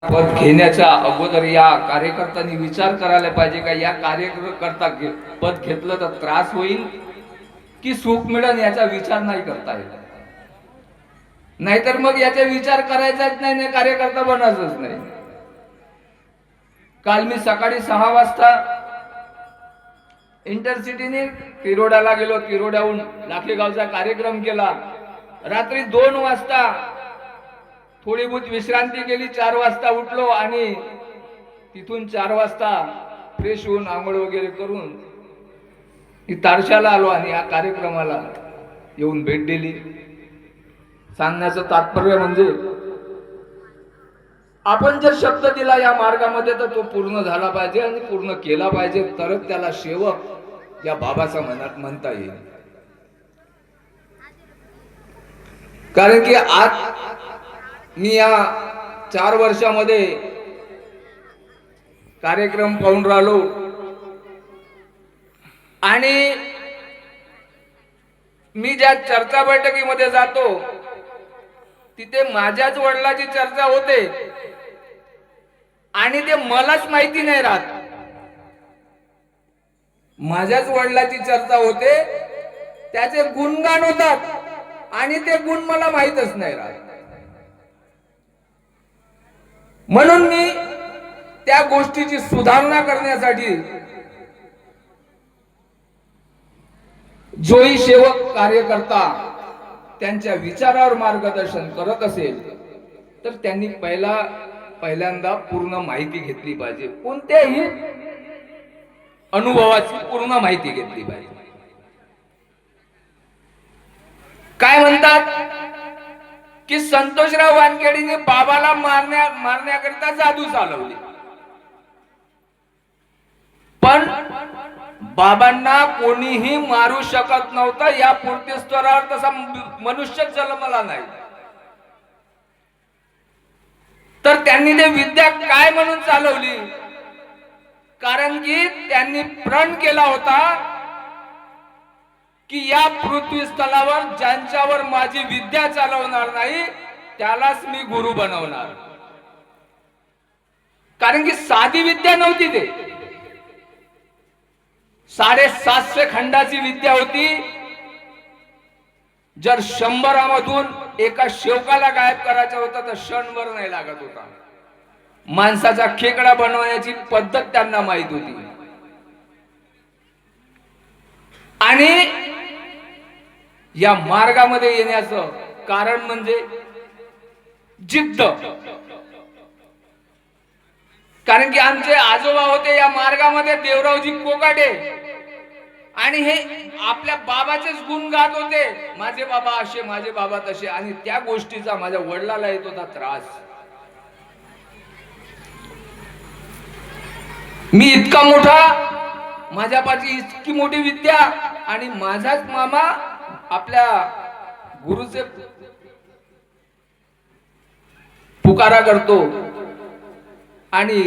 पद घेण्याच्या अगोदर या कार्यकर्त्यांनी विचार करायला पाहिजे का या कार्यकर्ता पद घेतलं तर त्रास होईल की सुख मिळेल याचा विचार नाही करता येत. नाहीतर मग याचा विचार करायचाच नाही, कार्यकर्ता बनायचंच नाही. काल मी सकाळी 6 वाजता इंटरसिटीने तिरोड्याला गेलो, तिरोड्याहून लाखेगावचा कार्यक्रम केला. रात्री 2 वाजता थोडी बहुत विश्रांती केली, 4 वाजता उठलो आणि तिथून 4 वाजता फ्रेश होऊन आंघोळ वगैरे करून तारशाला आलो आणि या कार्यक्रमाला येऊन भेट दिली. सांगण्याचं तात्पर्य म्हणजे आपण जर शब्द दिला या मार्गामध्ये तर तो पूर्ण झाला पाहिजे आणि पूर्ण केला पाहिजे, तरच त्याला सेवक या बाबाचा म्हणता येईल. कारण की आज मी या 4 वर्षामध्ये कार्यक्रम पाहून राहिलो आणि मी ज्या चर्चा बैठकीमध्ये जातो तिथे माझ्याच वडिलांची चर्चा होते आणि ते मलाच माहिती नाही राहत. माझ्याच वडिलांची चर्चा होते, त्याचे गुणगान होतात आणि ते गुण मला माहीतच नाही राहत. म्हणून मी त्या गोष्टीची सुधारणा करण्यासाठी जोही सेवक कार्यकर्ता त्यांच्या विचारावर मार्गदर्शन करत असेल तर त्यांनी पहिल्यांदा पूर्ण माहिती घेतली पाहिजे, कोणत्याही अनुभवाची पूर्ण माहिती घेतली पाहिजे. काय म्हणतात की संतोषराव वानखेडेने बाबाला मारण्याकरिता जादू चालवली, पण बाबांना कोणीही मारू शकत नव्हतं. या पूर्ती स्तरावर तसा मनुष्य जन्मला नाही. तर त्यांनी ते विद्या काय म्हणून चालवली? कारण की त्यांनी प्रण केला होता की या पृथ्वी स्थलावर ज्यांच्यावर माझी विद्या चालवणार नाही त्यालाच मी गुरु बनवणार. कारण की साधी विद्या नव्हती, ते 750 खंडाची विद्या होती. जर 100मधून एका शेवकाला गायब करायचं होतं तर क्षणभर नाही लागत होता. माणसाचा खेकडा बनवण्याची पद्धत त्यांना माहित होती. आणि या मार्गामध्ये येण्याचं कारण म्हणजे जिद्द. कारण की आमचे आजोबा होते या मार्गामध्ये, देवरावजी कोकाटे, आणि हे आपल्या बाबाचेच गुण गात होते, माझे बाबा असे, माझे बाबा तसे. आणि त्या गोष्टीचा माझ्या वडिलाला येत होता त्रास. मी इतका मोठा, माझ्यापाशी इतकी मोठी विद्या आणि माझाच मामा आपल्या गुरुचे पुकारा करतो आणि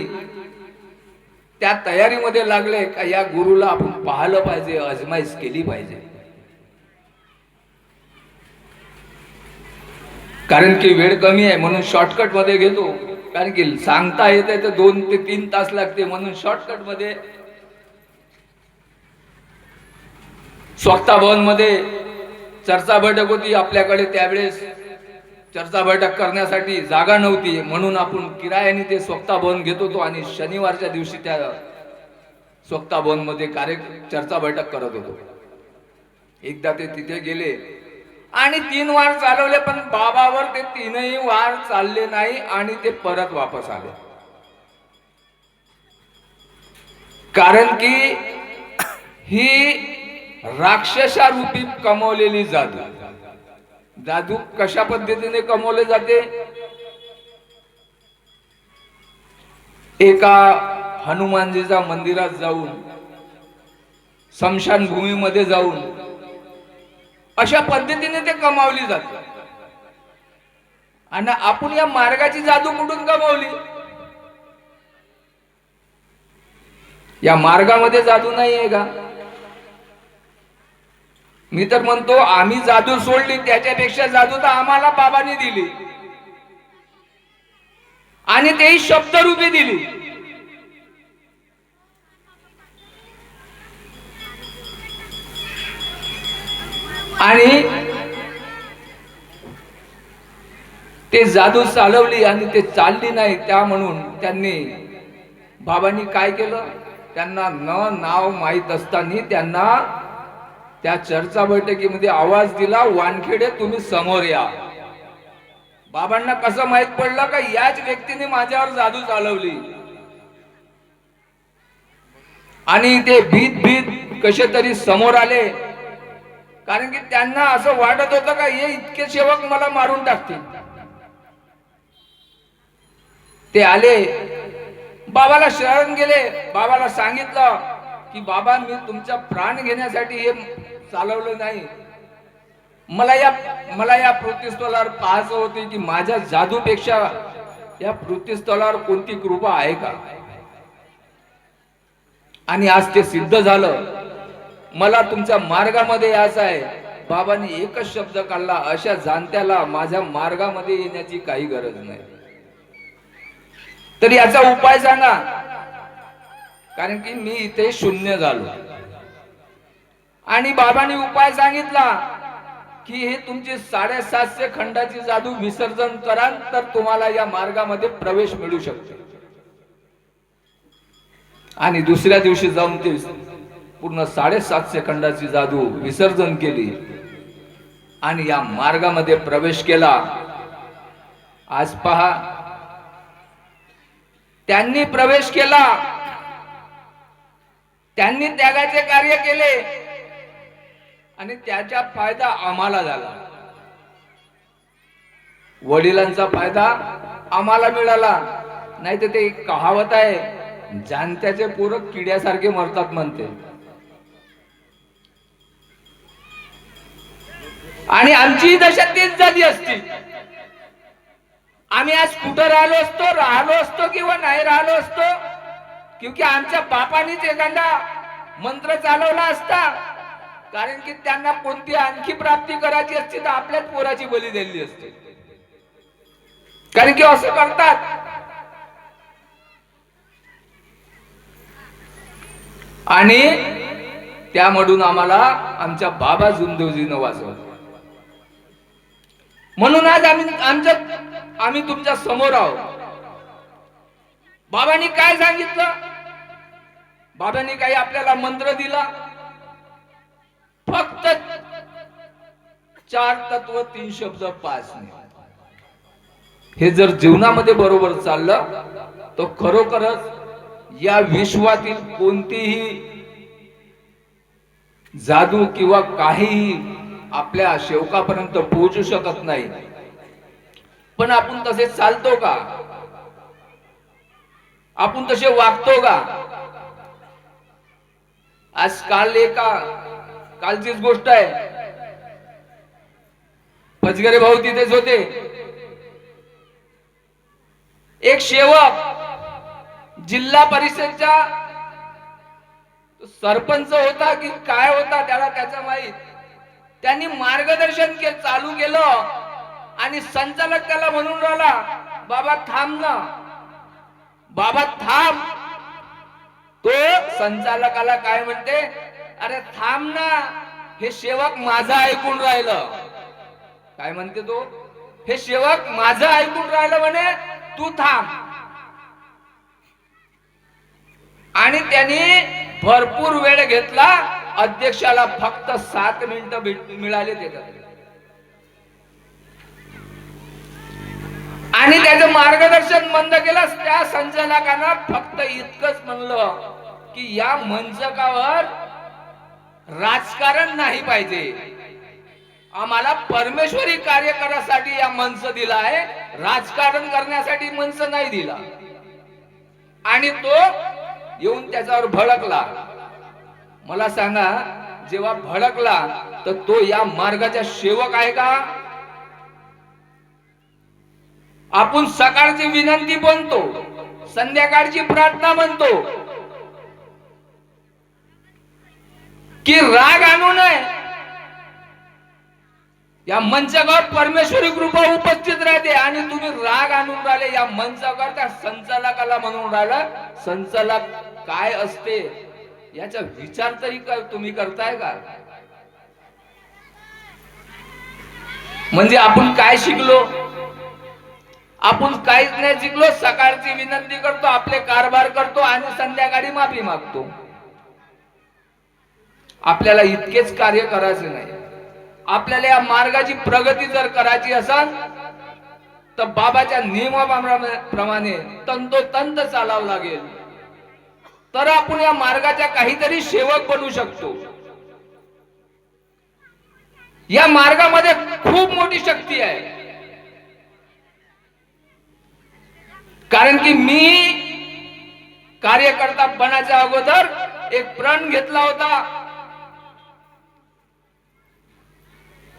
त्या तयारीमध्ये लागले का या गुरुला आपण पाहिलं पाहिजे, अजमाईश केली पाहिजे. कारण की वेळ कमी आहे म्हणून शॉर्टकट मध्ये घेतो. कारण की सांगता येते तर 2 ते 3 तास लागते, म्हणून शॉर्टकट मध्ये. स्वतः भवन मध्ये चर्चा बैठक होती आपल्याकडे. त्यावेळेस चर्चा बैठक करण्यासाठी जागा नव्हती, म्हणून आपण किरायाने ते स्वतः भवन घेत होतो आणि शनिवारच्या दिवशी त्या स्वतः भवन मध्ये चर्चा बैठक करत होतो. एकदा ते तिथे गेले आणि 3 वार चालवले, पण बाबावर ते 3ही वार चालले नाही आणि ते परत वापस आले. कारण की ही राक्षसा रूपी कमवलेली जादू. जादू कशा पद्धतीने कमवले जाते? एका हनुमानजीच्या मंदिरात जाऊन, स्मशान भूमीमध्ये जाऊन अशा पद्धतीने ते कमावली जाते. आणि आपण या मार्गाची जादू कुठून कमावली? या मार्गामध्ये जादू नाही आहे का? मी तर म्हणतो आम्ही जादू सोडली, त्याच्यापेक्षा जादू तर आम्हाला बाबांनी दिली. आणि तेही शब्दरूपी दिली. आणि ते जादू चालवली आणि ते चालली नाही, त्या म्हणून त्यांनी बाबांनी काय केलं, त्यांना नाव माहीत असताना त्यांना त्या चर्चा बैठकीमध्ये आवाज दिला, वानखेडे तुम्ही समोर या. बाबांना कसं माहित पडलं का याच व्यक्तीने माझ्यावर जादू चालवली. आणि ते भीत भीत कसे तरी समोर आले, कारण की त्यांना असं वाटत होतं का हे इतके सेवक मला मारून टाकतील. ते आले, बाबाला शरण गेले. बाबाला सांगितलं की बाबा मी तुमचा प्राण घेण्यासाठी हे चालवलं नाही, मला या पृथ्वीस्थळावर पाहायचं होते की माझ्या जादूपेक्षा या पृथ्वीस्थळावर कोणती कृपा आहे का. आणि आज ते सिद्ध झालं. मला तुमच्या मार्गामध्ये यायचं आहे. बाबांनी एकच शब्द काढला, अशा जाणत्याला माझ्या मार्गामध्ये येण्याची काही गरज नाही. तर याचा उपाय सांगा, कारण की मी इथे शून्य झालो. आणि बाबांनी उपाय सांगितला की हे तुमची 750 खंडाची जादू विसर्जन कराल तर तुम्हाला या मार्गामध्ये प्रवेश मिळू शकतो. आणि दुसऱ्या दिवशी जाऊन ते पूर्ण 750 खंडाची जादू विसर्जन केली आणि या मार्गामध्ये प्रवेश केला. आज पहा, त्यांनी प्रवेश केला, त्यांनी त्यागाचे कार्य केले आणि त्याचा फायदा आम्हाला झाला. वडिलांचा फायदा आम्हाला मिळाला. नाही तर ते कहावत आहे, जाणत्याचे पोरं किड्यासारखे मरतात म्हणते. आणि आमची दशा तीच झाली असती. आम्ही आज कुठं राहिलो असतो किंवा नाही राहिलो असतो, क्योंकि आमच्या बापानीच एखादा मंत्र चालवला असता. कारण की त्यांना कोणती आणखी प्राप्ती करायची असती तर आपल्याच पोराची बली दिली असते. कारण की असं करतात. आणि त्यामधून आम्हाला आमच्या बाबा जुंदेवजीनं वाचवलं. म्हणून आज आम्ही तुमच्या समोर आहोत. बाबांनी काय सांगितलं? बाबांनी काही आपल्याला मंत्र दिला? फक्त 4 तत्व 3 शब्द 5 नाही. हे जर जीवनामध्ये बरोबर चाललं तर खरोखरच या विश्वातील कोणतीही जादू किंवा काहीही आपल्या शेवकापर्यंत पोहोचू शकत नाही. पण आपण तसे चालतो का? आपण तसे वागतो का? आज कालचीच गोष्ट आहे. पचगरे भाऊ तिथेच होते. एक सेवक जिल्हा परिषदचा सरपंच होता की काय होता त्याला त्याचं माहित. त्यांनी मार्गदर्शन चालू केलं आणि संचालक त्याला म्हणून राहिला, बाबा थांब ना, बाबा थांब. तो संचालकाला काय म्हणते, अरे थांब ना, हे सेवक माझं ऐकून राहिलं. काय म्हणते तो, हे सेवक माझं ऐकून राहिलं म्हणे, तू थांब. आणि त्यांनी भरपूर वेळ घेतला. अध्यक्षाला फक्त 7 मिनिटं मिळाले त्याच्यात. आणि त्याचं मार्गदर्शन बंद केलं. त्या संचालकांना फक्त इतकंच म्हणलं की या मंचकावर राजकारण नाही पाहिजे, आम्हाला परमेश्वरी कार्य करण्यासाठी या मंच दिला आहे, राजकारण करण्यासाठी मंच नाही दिला. आणि तो येऊन त्याच्यावर भडकला. मला सांगा, जेव्हा भडकला तर तो या मार्गाचा सेवक आहे का? आपण सकाळची विनंती म्हणतो, संध्याकाळची प्रार्थना म्हणतो की राग आणू नये. या मंचावर परमेश्वरी कृपा उपस्थित राहते आणि तुम्ही राग आणून राहिले या मंचावर त्या संचालकाला म्हणून राहिला. संचालक काय असते याचा विचार तरी तुम्ही करताय का? म्हणजे आपण काय शिकलो? आपण काहीच नाही शिकलो. सकाळची विनंती करतो, आपले कारभार करतो आणि संध्याकाळी माफी मागतो. आपल्याला इतकेच कार्य करायचे नाही. आपल्याला या मार्गाची प्रगती जर करायची असेल तर बाबाच्या नियमाप्रमाणे तंतोतंत चालावं लागेल, तर आपण या मार्गाच्या काहीतरी सेवक बनू शकतो. या मार्गामध्ये खूप मोठी शक्ती आहे. कारण की मी कार्यकर्ता बनायच्या अगोदर एक प्रण घेतला होता.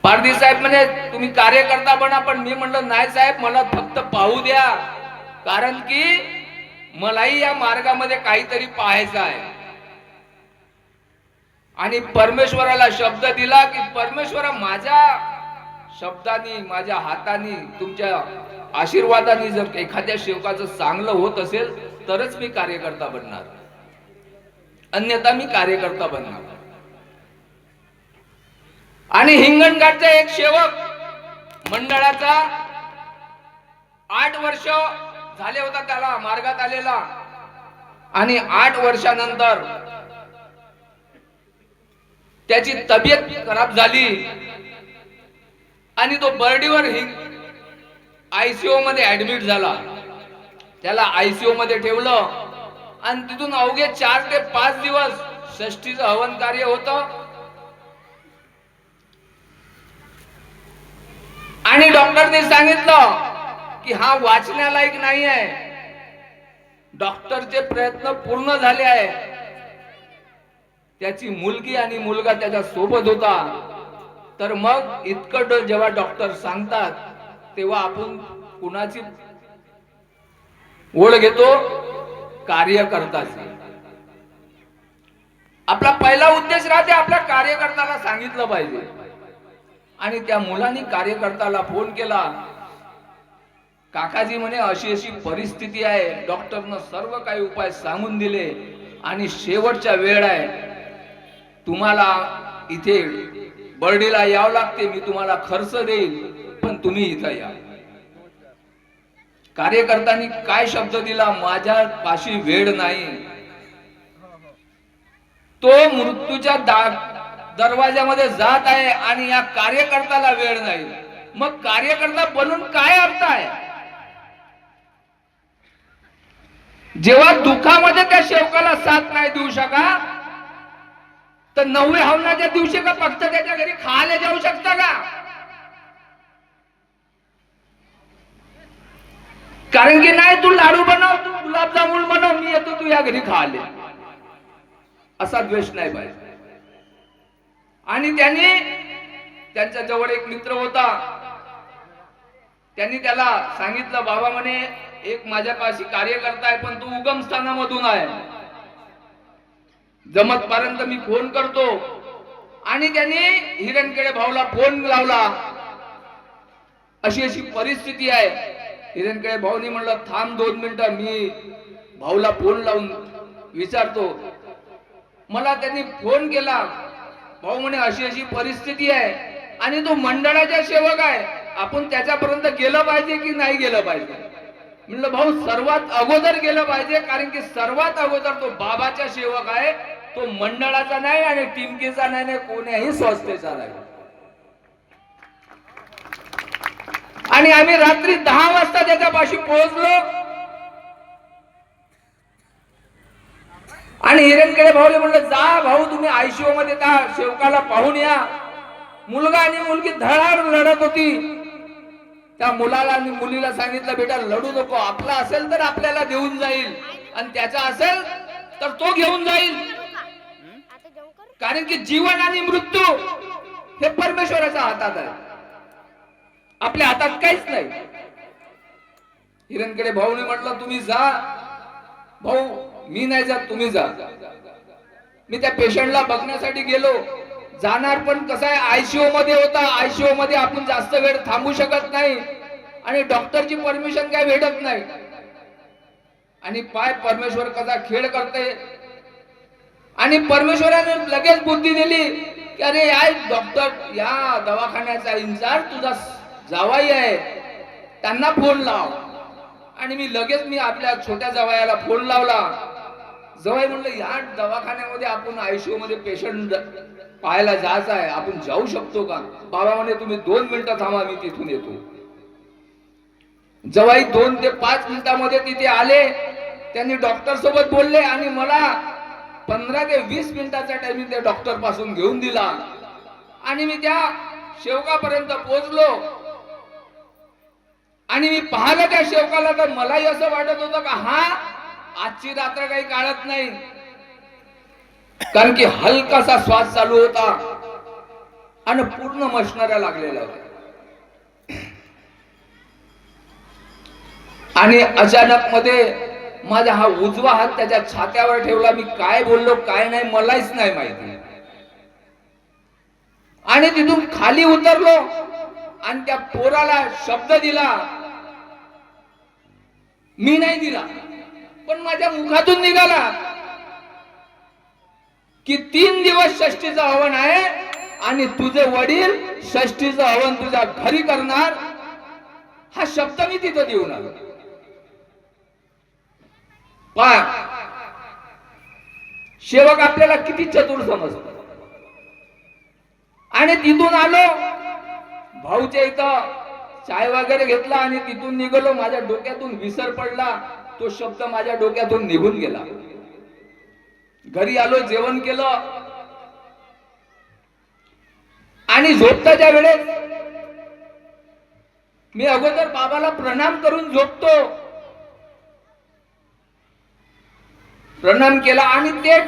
पारधी साहेब म्हणे तुम्ही कार्यकर्ता बना, पण मी म्हणलं नाही साहेब, मला फक्त पाहू द्या, कारण की मलाही या मार्गामध्ये काहीतरी पाहायचं आहे. आणि परमेश्वराला शब्द दिला की परमेश्वरा माझ्या शब्दांनी, माझ्या हातांनी, तुमच्या आशीर्वादाने जर एखाद्या सेवकाचं चांगलं होत असेल तरच मी कार्यकर्ता बनणार, अन्यथा मी कार्यकर्ता बनणार. आणि हिंगणघाटचा एक सेवक मंडळाचा 8 वर्ष झाले होता त्याला मार्गात आलेला, आणि 8 वर्षानंतर त्याची तब्येत खराब झाली आणि तो बर्डीवर आयसीयू मध्ये ऍडमिट झाला. त्याला आयसीयू मध्ये ठेवलं आणि तिथून अवघे 4 ते 5 दिवस षष्ठीचं हवन कार्य होतं. आणि डॉक्टरने सांगितलं की हा वाचण्यालायक नाही आहे. डॉक्टरचे प्रयत्न पूर्ण झाले आहे. त्याची मुलगी आणि मुलगा त्याच्या सोबत होता. तर मग इतकं जेव्हा डॉक्टर सांगतात तेव्हा आपण कुणाची ओढ घेतो? कार्यकर्त्याची. आपला पहिला उद्देश राहते आपल्या कार्यकर्त्याला सांगितलं पाहिजे. आणि त्या मुलांनी कार्यकर्त्याला फोन केला, काकाजी म्हणे अशी अशी परिस्थिती आहे, डॉक्टरनं सर्व काही उपाय सांगून दिले आणि शेवटचा वेळ आहे, तुम्हाला इथे बर्डीला यावं लागते, मी तुम्हाला खर्च देईल पण तुम्ही इथं या. कार्यकर्त्यांनी काय शब्द दिला? माझ्या पाशी वेळ नाही. तो मृत्यूच्या दरवाजामध्ये जात आहे आणि या कार्यकर्त्याला वेळ नाही. मग कार्यकर्ता बनून काय अर्थ आहे? जेव्हा दुःखामध्ये त्या सेवकाला साथ नाही देऊ शका तर 9व्या हवनाच्या दिवशी का फक्त त्याच्या घरी खायला जाऊ शकता का? कारण की नाही, तू लाडू बनव, तू गुलाबजामुन बनव, मी येतो तू या घरी खायला, असा द्वेष नाही पाहिजे. आणि त्यांच्या जवळ एक मित्र होता, त्यांनी त्याला सांगितलं, बाबा म्हणे एक माझ्यापाशी कार्यकर्ता आहे पण तो उगम स्थानामधून आहे, जमत पर्यंत मी फोन करतो. आणि त्यांनी हिरणखेडे भाऊला फोन लावला, अशी अशी परिस्थिती आहे. हिरणखेडे भाऊनी म्हणलं थांब 2 मिनिटं, मी भाऊला फोन लावून विचारतो. मला त्यांनी फोन केला, भाऊ म्हणे अशी अशी परिस्थिती आहे आणि तो मंडळाचा सेवक आहे, आपण त्याच्यापर्यंत गेलं पाहिजे की नाही गेलं पाहिजे? म्हणलं भाऊ सर्वात अगोदर गेलं पाहिजे, कारण की सर्वात अगोदर तो बाबाचा सेवक आहे, तो मंडळाचा नाही आणि टिमकीचा नाही, कोण्याही संस्थेचा नाही. आणि आम्ही रात्री 10 वाजता त्याच्यापाशी पोहोचलो आणि हिरणखेडे भाऊले म्हणलं जा भाऊ तुम्ही आयसीयू मध्ये त्या सेवकाला पाहून या. मुलगा आणि मुलगी धडाड लढत होती. त्या मुलाला आणि मुलीला सांगितलं बेटा लढू नको, आपला असेल तर आपल्याला देऊन जाईल आणि त्याचा असेल तर तो घेऊन जाईल, कारण की जीवन आणि मृत्यू हे परमेश्वराच्या हातात आहे, आपल्या हातात काहीच नाही. हिरणखेडे भाऊने म्हटलं तुम्ही जा. भाऊ मी नाही जात, तुम्ही जा. मी त्या पेशंटला बघण्यासाठी गेलो. जाणार, पण कसं आहे आयसीयू मध्ये होता, आयसीयू मध्ये आपण जास्त वेळ थांबू शकत नाही आणि डॉक्टरची परमिशन काय भेटत नाही. आणि पाय परमेश्वर कसा खेळ करते, आणि परमेश्वराने लगेच बुद्धी दिली की अरे या डॉक्टर, या दवाखान्याचा इंचार्ज तुझा जावाई आहे, त्यांना फोन लाव. आणि मी आपल्या छोट्या जावयाला फोन लावला. जवाई म्हणलं या दवाखान्यामध्ये आपण आयसीयू मध्ये पेशंट पाहायला जायचं आहे, आपण जाऊ शकतो का? बाबा म्हणे तुम्ही 2 मिनिटं थांबा, मी तिथून येतो. जवाई 2 ते 5 मिनिटांमध्ये तिथे आले. त्यांनी डॉक्टर सोबत बोलले आणि मला 15 ते 20 मिनिटाचा टायमिंग त्या डॉक्टर पासून घेऊन दिला. आणि मी त्या शेवकापर्यंत पोहोचलो. आणि मी पाहिलं त्या शेवकाला, तर मलाही असं वाटत होतं का हा आजची रात्र काही काढत नाही, कारण की हलकासा श्वास चालू होता आणि पूर्ण मशनऱ्या लागलेल्या होत्या. आणि अचानक मध्ये माझा हा उजवा हात त्याच्या छात्यावर ठेवला. मी काय बोललो काय नाही मलाच नाही माहिती. आणि तिथून खाली उतरलो आणि त्या पोराला शब्द दिला. मी नाही दिला, पण माझ्या मुखातून निघाला की 3 दिवस षष्टीचं हवन आहे आणि तुझे वडील षष्टीचं हवन तुझ्या घरी करणार. हा शब्द मी तिथं देऊन आलो. सेवक आपल्याला किती चतुर समजतो. आणि तिथून आलो भाऊच्या इथं चाय वगैरे घेतला आणि तिथून निघालो. माझ्या डोक्यातून विसर पडला, तो शब्द माझ्या डोक्यातून निघून गेला. घरी आलो, जेवण केलं आणि झोपताच्या वेळेस मी अगोदर बाबाला प्रणाम करून झोपतो. प्रणाम केला आणि ते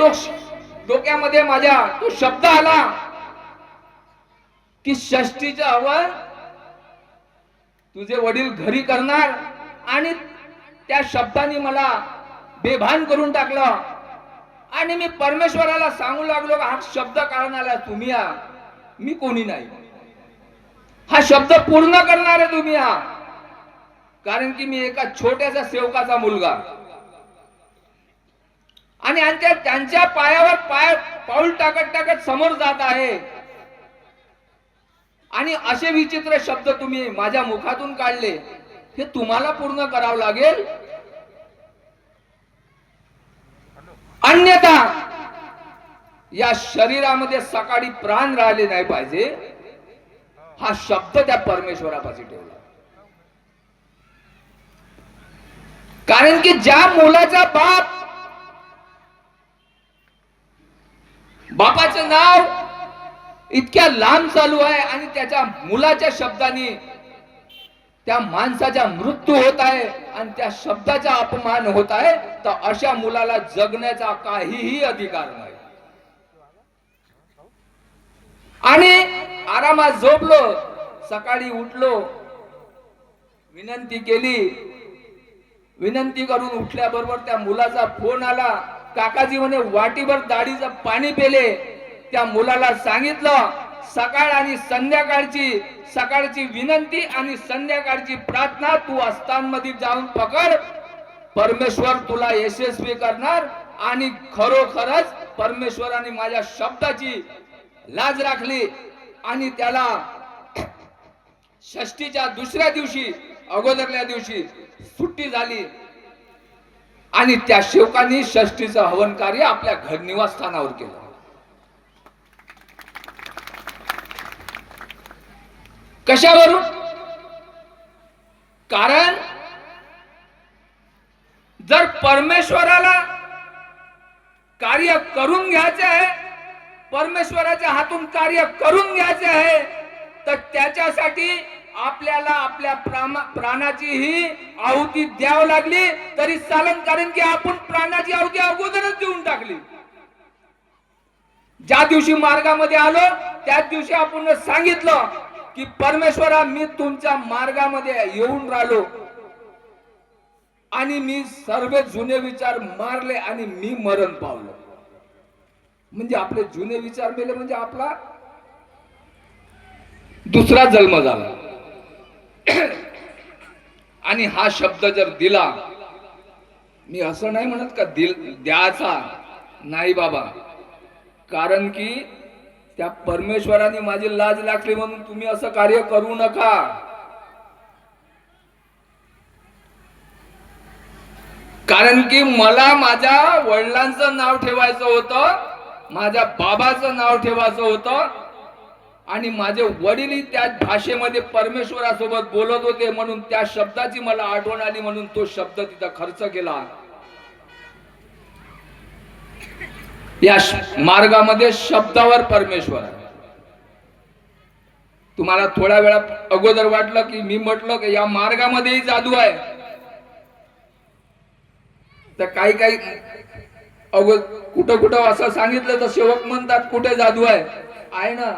डोक्यामध्ये माझ्या तो शब्द आला की षष्टीचं हवन तुझे वडील घरी करणार. आणि त्या शब्दाने मला बेभान करून टाकलं. आणि मी परमेश्वराला सांगू लागलो हा शब्द काढणारा तुम्ही आ, मी कोणी नाही. हा शब्द पूर्ण करणारे तुम्ही आ, कारण की मी एका छोट्याशा सेवकाचा मुलगा. आणि त्यांच्या पायावर पाऊल टाकत टाकत समोर जात आहे. आणि असे विचित्र शब्द तुम्ही माझ्या मुखातून काढले, हे तुम्हाला पूर्ण करावं लागेल, अन्यथा या शरीरामध्ये सकाळी प्राण राहिले नाही पाहिजे. हा शब्द त्या परमेश्वरापाशी ठेवला. कारण की ज्या मुलाचा बापाचं नाव इतक्या लांब चालू आहे आणि त्याच्या मुलाच्या शब्दाने त्या माणसाचा मृत्यू होत आहे आणि त्या शब्दाचा अपमान होत आहे, तर अशा मुलाला जगण्याचा काहीही अधिकार नाही. आणि आरामात झोपलो. सकाळी उठलो, विनंती केली. विनंती करून उठल्याबरोबर त्या मुलाचा फोन आला. काकाजी म्हणे वाटीभर दाढीचं पाणी पेले. त्या मुलाला सांगितलं सकाळ आणि संध्याकाळची, सकाळची विनंती आणि संध्याकाळची प्रार्थना तू अस्थानमध्ये जाऊन पकड, परमेश्वर तुला यशस्वी करणार. आणि खरोखरच परमेश्वराने माझ्या शब्दाची लाज राखली आणि त्याला षष्टीच्या दुसऱ्या दिवशी, अगोदरल्या दिवशी सुट्टी झाली. आणि त्या सेवकांनी षष्टीचं हवन कार्य आपल्या घर निवासस्थानावर केलं. कशावरून? कारण जर परमेश्वराला कार्य करून घ्यायचे आहे, परमेश्वराच्या हातून कार्य करून घ्यायचे आहे, तर त्याच्यासाठी आपल्याला आपल्या प्राणाची ही आहुती द्यावी लागली तरी चालेल. कारण की आपण प्राणाची आहुती अगोदरच देऊन टाकली. ज्या दिवशी मार्गामध्ये आलो त्याच दिवशी आपण सांगितलं की परमेश्वरा मी तुमच्या मार्गामध्ये येऊन राहिलो आणि मी सर्व जुने विचार मारले आणि मी मरण पावलो. म्हणजे आपले जुने विचार मेले, म्हणजे आपला दुसरा जन्म झाला आणि हा शब्द जर दिला, मी असं नाही म्हणत का द्यायचा नाही बाबा, कारण की त्या परमेश्वराने माझी लाज राखली म्हणून तुम्ही असं कार्य करू नका. कारण की मला माझ्या वडिलांचं नाव ठेवायचं होतं, माझ्या बाबाचं नाव ठेवायचं होतं, आणि माझे वडील त्याच भाषेमध्ये परमेश्वरासोबत बोलत होते म्हणून त्या शब्दाची मला आठवण आली म्हणून तो शब्द तिथं खर्च केला. या मार्गामध्ये शब्दावर परमेश्वर आहे. तुम्हाला थोड्या वेळा अगोदर वाटलं की मी म्हटलं की या मार्गामध्येही जादू आहे, तर काही काही कुठं कुठं असं सांगितलं तर सेवक म्हणतात कुठे जादू आहे ना.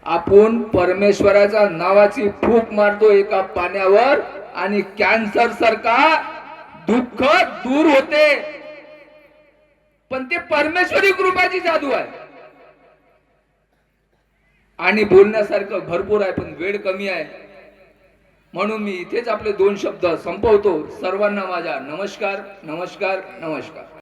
आपण परमेश्वराच्या नावाची फूक मारतो एका पाण्यावर आणि कॅन्सर सारखा दुःख दूर होते, पण ते परमेश्वरी कृपाची जादू आहे. आणि बोलण्यासारखं भरपूर आहे पण वेळ कमी आहे, म्हणून मी इथेच आपले 2 शब्द संपवतो. सर्वांना माझा नमस्कार, नमस्कार, नमस्कार.